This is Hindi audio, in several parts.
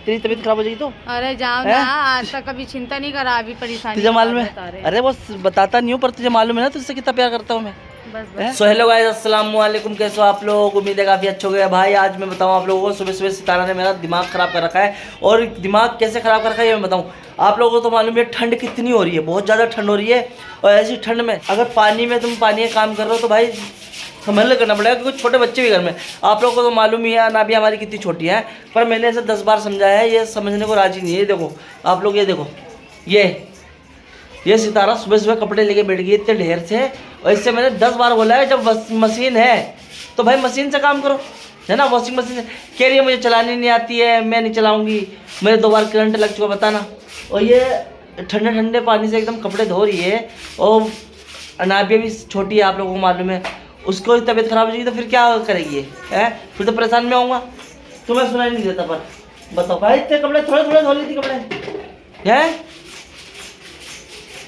तेरी तबीयत खराब हो जाएगी तो। अरे जाओ ना, आज तक कभी चिंता नहीं करा, अभी परेशानी तुझे मालूम है, अरे वो बताता नहीं हूँ पर तुझे मालूम है ना तुझसे कितना प्यार करता हूँ मैं। बस सो हेलो गाइस, अस्सलाम वालेकुम, कैसे हो आप लोग? उम्मीद है काफ़ी अच्छे हो गए भाई। आज मैं बताऊँ आप लोगों को, सुबह सुबह सितारा ने मेरा दिमाग ख़राब कर रखा है। और दिमाग कैसे ख़राब कर रखा है ये मैं बताऊँ आप लोगों को। तो मालूम है ठंड कितनी हो रही है, बहुत ज़्यादा ठंड हो रही है। और ऐसी ठंड में अगर तुम पानी का काम कर रहे हो तो भाई संभल करना पड़ेगा, क्योंकि छोटे बच्चे भी घर में। आप लोगों को तो मालूम ही है ना भी हमारी कितनी छोटी है, पर मैंने ऐसे 10 बार समझाया है, ये समझने को राजी नहीं है। ये देखो आप लोग, ये देखो, ये सितारा सुबह सुबह कपड़े लेके बैठ गई इतने ढेर से। और इससे मैंने 10 बार बोला है, जब मशीन है तो भाई मशीन से काम करो, है ना। वॉशिंग मशीन से कह रही है मुझे चलानी नहीं आती है, मैं नहीं चलाऊंगी, मेरे 2 बार करंट लग चुका, बताना। और ये ठंडे ठंडे पानी से एकदम कपड़े धो रही है। और अनाबिया भी छोटी है, आप लोगों को मालूम है, उसको तबीयत खराब हो जाएगी तो फिर क्या करेगी है? फिर तो परेशान में आऊँगा। तुम्हें सुनाई नहीं देता, पर बताओ भाई इतने कपड़े थोड़े थोड़े धो ली थी कपड़े हैं।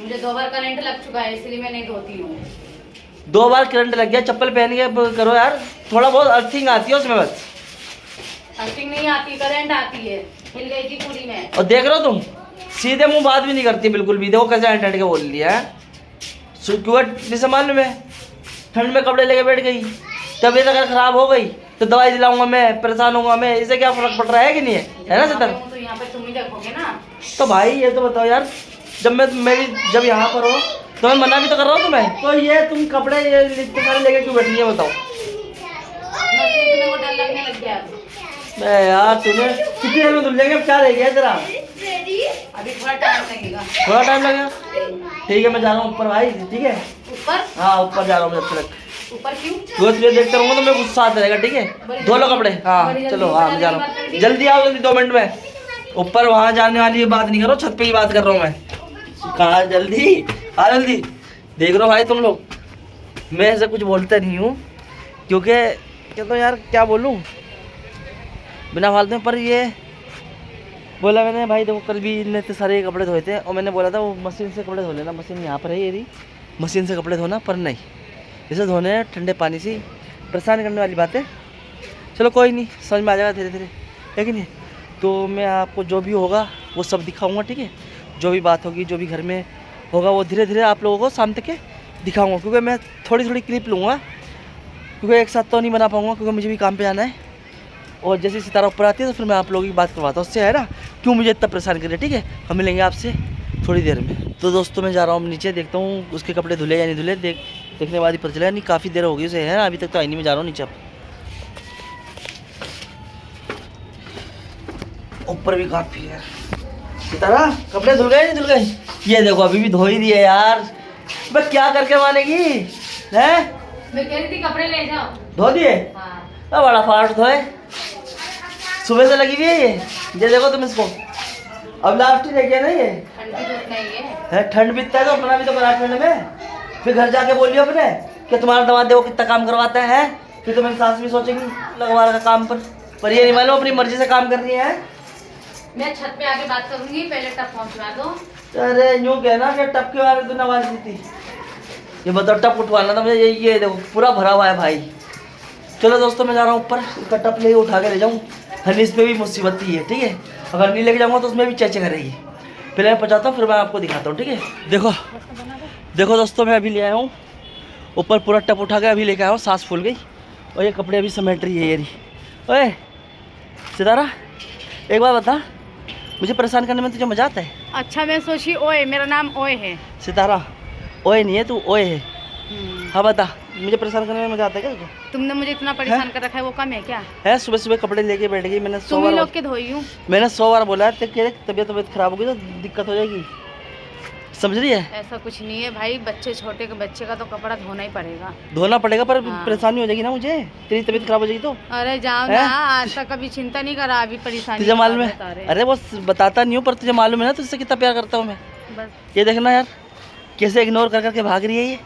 मुझे 2 बार करंट लग चुका है, इसलिए मैं नहीं धोती हूँ। 2 बार करंट लग गया, चप्पल पहन के करो यार, थोड़ा बहुत अर्थिंग आती है उसमें, बस अर्थिंग नहीं आती, करंट आती है, हिल गई थी पूरी में। और देख रहे हो तुम, सीधे मुंह बात भी नहीं करती बिल्कुल भी। देखो कैसे हट के बोल लिया है। क्यों मालूम है, ठंड में कपड़े लेके बैठ गई, तबीयत अगर खराब हो गई तो दवाई दिलाऊंगा मैं, परेशान होऊंगा मैं, इससे क्या फर्क पड़ रहा है कि नहीं है ना सितारा? तो यहाँ पे तुम ही देखोगे ना। तो भाई ये तो बताओ यार, जब यहाँ पर हो तो मैं मना भी तो कर रहा हूँ तुम्हें, तो ये तुम कपड़े ये इतने सारे लेके क्यों बैठी है बताओ? मशीन को डर लगने लग गया यार तूने कितनी देर में धुल जाएंगे, अब क्या रह गया तेरा? अभी थोड़ा टाइम लगेगा। थोड़ा टाइम लगेगा, ठीक है मैं जा रहा हूँ ऊपर भाई, ठीक है? ऊपर? हाँ ऊपर जा रहा हूँ जब तक। ऊपर क्यों? रोज तुझे देखता रहूँगा तो मैं गुस्सा आता रहेगा, ठीक है? धो लो कपड़े। हाँ चलो, हाँ मैं जा रहा हूँ, जल्दी आओ, जल्दी 2 मिनट में। ऊपर वहाँ जाने वाली बात नहीं करो, छत पे ही बात कर रहा हूँ मैं। कहाँ जल्दी आ, जल्दी। देख रहे हो भाई तुम लोग, मैं ऐसे कुछ बोलता नहीं हूँ, क्योंकि क्या तो यार क्या बोलूँ बिना फालतू में। पर ये बोला मैंने भाई, देखो कल भी इतने सारे कपड़े धोए थे, और मैंने बोला था वो मशीन से कपड़े धो लेना, मशीन यहाँ पर है ये रही, मशीन से कपड़े धोना, पर नहीं, इसे धोने ठंडे पानी से। परेशान करने वाली बात है। चलो कोई नहीं, समझ में आ जाएगा धीरे धीरे, है कि नहीं? तो मैं आपको जो भी होगा वो सब दिखाऊंगा, ठीक है? जो भी बात होगी, जो भी घर में होगा, वो धीरे धीरे आप लोगों को शाम तक के दिखाऊंगा, क्योंकि मैं थोड़ी थोड़ी क्लिप लूँगा, क्योंकि एक साथ तो नहीं बना पाऊँगा, क्योंकि मुझे भी काम पे जाना है। और जैसे सितारा ऊपर आती है तो फिर मैं आप लोगों की बात करवाता हूँ उससे, है ना, क्यों मुझे इतना परेशान करे, ठीक है? हम मिलेंगे आपसे थोड़ी देर में। तो दोस्तों मैं जा रहा हूँ नीचे, देखता हूँ उसके कपड़े धुले या नहीं धुले, देखने के बाद ही पता चला। नहीं काफ़ी देर हो गई उसे, है ना, अभी तक तो आई नहीं। मैं जा रहा हूँ नीचे, ऊपर भी काफ़ी है। सितारा कपड़े धुल गए नहीं धुल गए? ये देखो अभी भी धो ही दिए यार, बस क्या करके मानेगी है? मैं कह रही थी कपड़े ले जाओ। धो दिए? हाँ। बड़ा फास्ट धोए, सुबह से लगी हुई है ये देखो तुम इसको, अब लास्ट ही रह गया ना ये। ठंड भी तो नहीं है, ठंड बीतता है तो अपना भी तो करा ठंड में। फिर घर जाके बोलियो अपने कि तुम्हारा दामाद देखो कितना काम करवाता है, फिर तुम्हें सास भी सोचेंगी लगवा रहा काम पर ये नहीं मालूम अपनी मर्जी से काम कर रही है। मैं छत पे आके बात करूंगी, पहले टप पहुंचवा दो। अरे यूँ कहना कि टप के बारे में तो नवाज दी थी, ये बताओ टप उठवाना था मुझे, ये देखो पूरा भरा हुआ है भाई। चलो दोस्तों मैं जा रहा हूँ ऊपर, इसका टप ले उठा के ले जाऊँ। हनीस पे भी मुसीबत ही है, ठीक है? अगर नहीं लेके जाऊँगा तो उसमें भी चेचे करेगी। पहले मैं पहुँचाता हूँ, फिर मैं आपको दिखाता हूँ, ठीक है? देखो दोस्तों, मैं अभी ले आया हूँ ऊपर, पूरा टप उठा के अभी लेके आया हूँ, सांस फूल गई। और ये कपड़े अभी समेट रही है ये रही। ओए सितारा एक बार बता, मुझे परेशान करने में तुझे मजा आता है? अच्छा मैं सोची ओए, मेरा नाम ओए है। सितारा ओए नहीं है, तू ओए है। हाँ बता, मुझे परेशान करने में मजा आता है क्या तुझे? तुमने मुझे इतना परेशान कर रखा है, वो कम है क्या? है सुबह सुबह कपड़े लेके बैठ गई, मैंने 100 बार लोग के धोई हूँ। मैंने 100 बार बोला है तबीयत खराब होगी तो दिक्कत हो जाएगी, समझ रही है? ऐसा कुछ नहीं है भाई, बच्चे छोटे के बच्चे का तो कपड़ा धोना ही पड़ेगा। धोना पड़ेगा, पर हाँ। परेशानी हो जाएगी ना मुझे, तेरी तबीयत खराब हो जाएगी तो। अरे जाओ ना, आज तक कभी चिंता नहीं करा, अभी परेशानी। तुझे मालूम है, अरे वो बताता नहीं हूँ पर तुझे मालूम है ना तुझसे कितना प्यार करता हूँ मैं। बस ये देखना यार कैसे इग्नोर कर करके भाग रही है, ये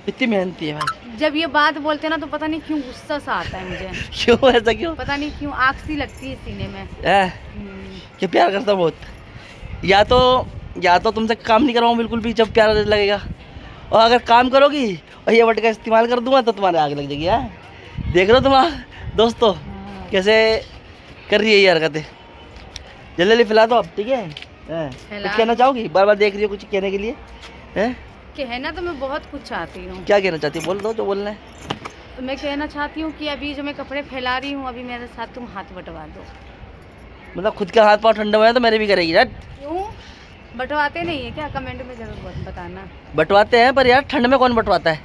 इतनी मेहनती है भाई। जब ये बात बोलते ना तो पता नहीं क्यों गुस्सा सा आता है मुझे। क्यों ऐसा क्यों? पता नहीं क्यों, आग सी लगती है सीने में। क्या प्यार करता हूँ बहुत, या तो तुमसे काम नहीं करवाऊँ बिल्कुल भी जब प्यार लगेगा, और अगर काम करोगी और ये वर्ड का इस्तेमाल कर दूंगा तो तुम्हारे आग लग जाएगी। यार देख रहे हो तुम दोस्तों कैसे कर रही है ये हरकतें, जल्दी जल्दी फैला दो अब, ठीक है? कुछ कहना चाहोगी? बार बार देख रही हो कुछ कहने के लिए? हैं? कहना तो मैं बहुत कुछ चाहती हूँ। क्या कहना चाहती हो? बोल दो जो बोलना है। तो मैं कहना चाहती हूँ कि अभी जो मैं कपड़े फैला रही हूँ, अभी मेरे साथ तुम हाथ बंटवा दो। मतलब खुद के हाथ पाँव ठंडे हुए हैं तो मेरे भी करेगी यार। क्यों बंटवाते नहीं है क्या? कमेंट में जरूर बताना। बंटवाते हैं पर यार ठंड में कौन बंटवाता है?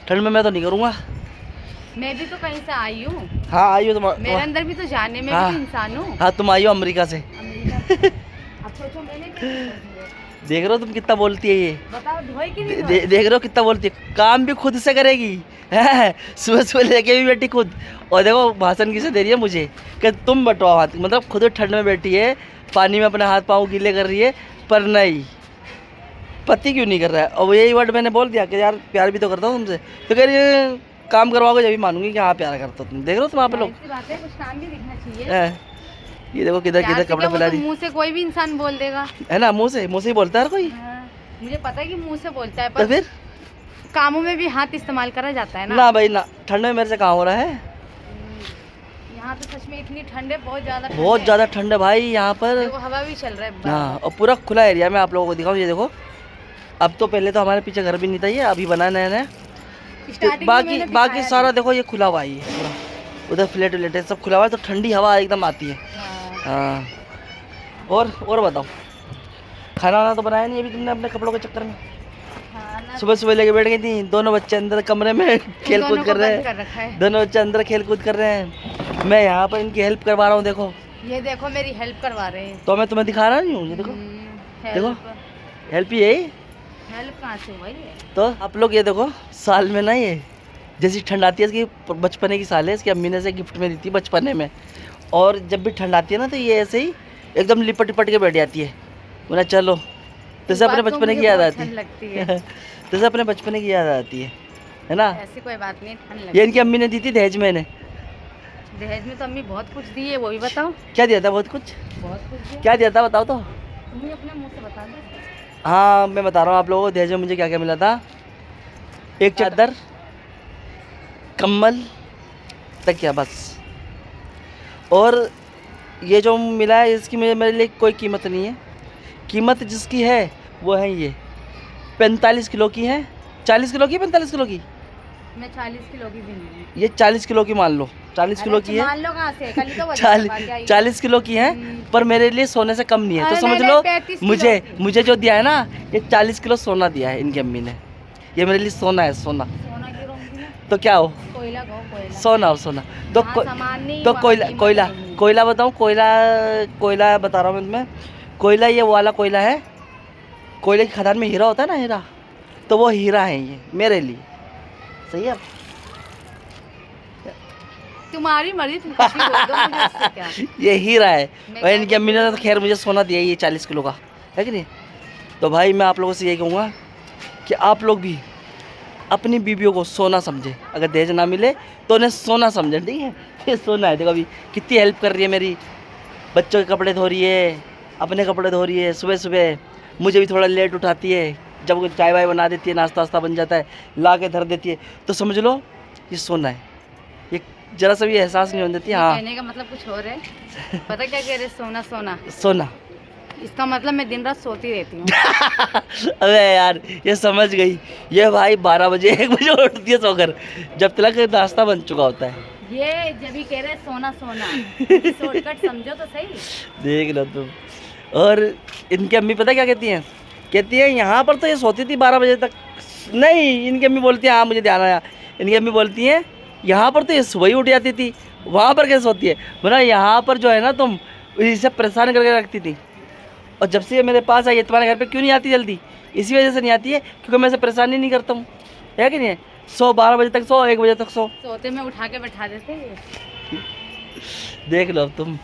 ठंड में मैं तो नहीं करूँगा। मैं भी तो कहीं से आई हूँ। हाँ आई हो तुम। मेरे अंदर भी तो जानने में हाँ, भी इंसान हूँ। हाँ तुम आई हो अमेरिका से। अब सोचो मैंने क्या किया है। देख रहे हो तुम कितना बोलती है ये? बताओ धोए कि नहीं धोए? देख रहे हो कितना बोलती है? काम भी खुद से करेगी है, सुबह सुबह लेके भी बैठी खुद। और देखो भाषण किसे दे रही है मुझे कि तुम बटवाओ हाथ। मतलब खुद ठंड में बैठी है, पानी में अपने हाथ पाँव गीले कर रही है, पर नहीं पति क्यों नहीं कर रहा है। और यही वर्ड मैंने बोल दिया कि यार प्यार भी तो करता हूँ तुमसे, तो कह रही है काम करवाओगे जब भी मानूंगी कि हाँ प्यार करता हूँ। तुम देख रहे हो तुम वहाँ पे लोग कुछ काम भी दिखना चाहिए। ये देखो किधर किधर कपड़े फैला रही मुंह से कोई भी इंसान बोल देगा, है ना? मुंह से ही बोलता है हर कोई। मुझे पता है कि मुंह से बोलता है, तो पर फिर कामों में भी हाथ इस्तेमाल करा जाता है ना। ना भाई ना, ठंड में मेरे से कहाँ हो रहा है। यहाँ तो सच में इतनी ठंड है, बहुत ज़्यादा ठंड है भाई यहाँ पर। देखो हवा भी चल रहा है। हाँ और पूरा खुला एरिया में आप लोगों को दिखाऊँ। ये देखो अब तो, पहले तो हमारे पीछे घर भी नहीं था, ये अभी बना नया नया। तो बाकी सारा देखो ये खुला हुआ ही है पूरा। उधर फ्लैट व्लेट है सब खुला हुआ है, तो ठंडी हवा एकदम आती है। हाँ और बताओ, खाना वाना तो बनाया नहीं अभी तुमने अपने कपड़ों के चक्कर में? सुबह सुबह लेके बैठ गई थी। दोनों बच्चे अंदर कमरे में खेल कूद कर रहे हैं। दोनों बच्चे अंदर खेल कूद कर रहे हैं, मैं यहाँ पर इनकी हेल्प करवा रहा हूँ। देखो ये देखो मेरी हेल्प करवा रहे हैं। तो मैं तुम्हें दिखा रहा नहीं हूँ, ये देखो देखो हेल्प ही है। हेल्प कहाँ से हुआ ये? तो आप लोग ये देखो, साल में ना ये जैसी ठंड आती है, इसकी बचपने की साल है, इसकी अम्मी ने से गिफ्ट में दी थी बचपने में। और जब भी ठंड आती है ना तो ये ऐसे ही एकदम लिपट लिपट के बैठ जाती है। बोला चलो, जैसे अपने बचपने की याद आती है। जैसे अपने बचपने की याद आती है ना? ऐसी कोई बात नहीं, ठंड लगती है। ये इनकी अम्मी ने दी थी दहेज में। दहेज में तो अम्मी बहुत कुछ दी है, वो भी बताओ। क्या दिया था? बहुत कुछ दिया। क्या दिया था बताओ तो। तुम्हें अपने मुंह से बता दो। हाँ मैं बता रहा हूँ आप लोगों को, दहेज में मुझे क्या क्या मिला था। एक चादर, कम्बल, तकिया, बस। और ये जो मिला है इसकी मेरे लिए कोई कीमत नहीं है। कीमत जिसकी है वो है ये 45 किलो की है। 40 किलो की, 45 किलो की? मैं 40 किलो की भी नहीं। ये 40 किलो की मान लो, 40 किलो की है। मान लो कहाँ से? कल तो 40 किलो की है, पर मेरे लिए सोने से कम नहीं है। तो समझ लो मुझे जो दिया है ना, ये 40 किलो सोना दिया है इनकी अम्मी ने। ये मेरे लिए सोना है, सोना। तो क्या हो? सोना हो, सोना। तो कोयला बताऊँ? कोयला बता रहा हूँ मैं तुम्हें। कोयला ये वाला कोयला है, कोयले की खदान में हीरा होता है ना, हीरा, तो वो हीरा है ये मेरे लिए। सही है? तुम्हारी मर्जी, तुम कुछ भी बोल दो, मुझे उससे क्या। ये हीरा है। और इनकी अम्मी ने तो खैर मुझे सोना दिया ये 40 किलो का, है कि नहीं? तो भाई मैं आप लोगों से यही कहूँगा कि आप लोग भी अपनी बीवियों को सोना समझे। अगर दहेज ना मिले तो उन्हें सोना समझे, ठीक है? ये सोना है। देखो अभी कितनी हेल्प कर रही है मेरी, बच्चों के कपड़े धो रही है, अपने कपड़े धो रही है। सुबह सुबह मुझे भी थोड़ा लेट उठाती है, जब वो चाय वाय बना देती है, नाश्ता वास्ता बन जाता है, ला के धर देती है। तो समझ लो ये सोना है। ये जरा सा भी एहसास नहीं होने देती। हाँ, कहने का मतलब कुछ और है। पता क्या कह रहे? सोना सोना सोना, इसका मतलब मैं दिन रात सोती रहती हूँ। अबे यार ये समझ गई। ये भाई 12 बजे 1 बजे उठती है सोकर, जब तक नाश्ता बन चुका होता है। ये जब भी कह रहे सोना सोना, शॉर्टकट समझो तो सही। देख लो तुम। और इनकी अम्मी पता क्या कहती हैं? कहती है यहाँ पर तो ये सोती थी 12 बजे तक। नहीं, इनकी अम्मी बोलती है, हाँ मुझे ध्यान आया, इनकी अम्मी बोलती हैं यहाँ पर तो ये सुबह ही उठ जाती थी, वहाँ पर कैसे सोती है? बोला यहाँ पर जो है ना तुम इसे परेशान करके रखती थी, और जब से ये मेरे पास आई है तुम्हारे घर पे क्यों नहीं आती जल्दी? इसी वजह से नहीं आती है क्योंकि मैं इसे परेशान ही नहीं करता हूँ, है कि नहीं? 12 बजे तक सो, 1 बजे तक सो। सोते में उठा के बैठा देते। देख लो तुम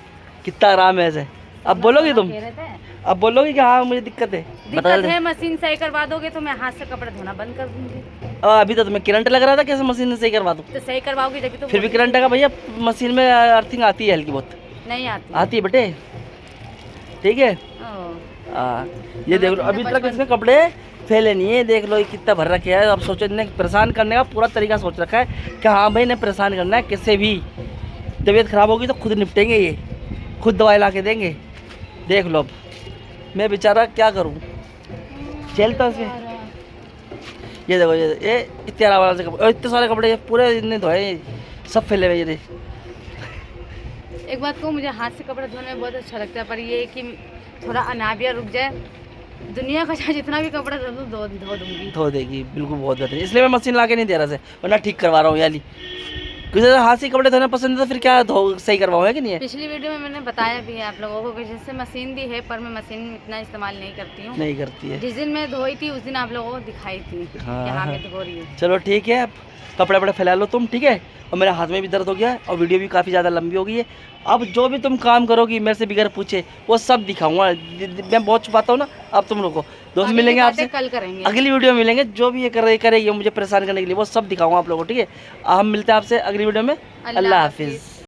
कितना आराम है ऐसे। अब बोलोगी तुम? अब बोलोगी कि हाँ मुझे दिक्कत है? दिक्कत है, मशीन सही करवा दोगे तो मैं हाथ से कपड़े धोना बंद कर दूंगी। अभी तो तुम्हें करंट लग रहा था, कैसे मशीन सही करवा दूँ? तो सही करवाओगी जब तो। फिर भी करंट का भैया, मशीन में अर्थिंग आती है हल्की बहुत। नहीं आती? आती है बेटे, ठीक है। ये देख लो अभी तक इसके कपड़े फैले नहीं है। देख लो ये कितना भर रखे है। अब सोचो इन्हें परेशान करने का पूरा तरीका सोच रखा है कि हाँ भाई इन्हें परेशान करना है, किससे भी तबीयत खराब होगी तो खुद निपटेंगे, ये खुद दवाई ला के देंगे, देख लो अब मैं बेचारा क्या करूँ, झेलता हूँ इसमें। ये देखो ये इतने वाला से कपड़े और इतने सारे कपड़े ये पूरे इतने धोए, सब फैले हुए ये। एक बात कहूँ, मुझे हाथ से कपड़ा धोने में बहुत अच्छा लगता है, पर ये है कि थोड़ा अनाबिया रुक जाए, दुनिया का चाहे जितना भी कपड़ा धो दूंगी। धो देगी बिल्कुल, बहुत बेहतर। इसलिए मैं मशीन ला के नहीं दे रहा से, वरना ठीक करवा रहा हूँ याली। क्योंकि हाथ से कपड़े धोना पसंद है तो फिर क्या धो सही करवाऊँ, है कि नहीं है? पिछली वीडियो में मैंने बताया भी है आप लोगों को कि जैसे मशीन भी है, पर मैं मशीन इतना इस्तेमाल नहीं करती हूँ। नहीं करती है। जिस दिन मैं धोई थी उस दिन आप लोगों को दिखाई थी कि हाँ मैं धो रही हूँ। चलो ठीक है, अब कपड़े वपड़े फैला लो तुम, ठीक है? और मेरे हाथ में भी दर्द हो गया है और वीडियो भी काफ़ी ज़्यादा लंबी हो गई है। अब जो भी तुम काम करोगी मेरे से बगैर पूछे वो सब दिखाऊंगा। मैं बहुत छुपाता हूँ ना। अब तुम लोगों को दोस्त मिलेंगे आपसे, कल करेंगे, अगली वीडियो में मिलेंगे। जो भी ये करेगी मुझे परेशान करने के लिए वो सब दिखाऊंगा आप लोगों को, ठीक है? हम मिलते हैं आपसे अगली वीडियो में। अल्लाह हाफिज़।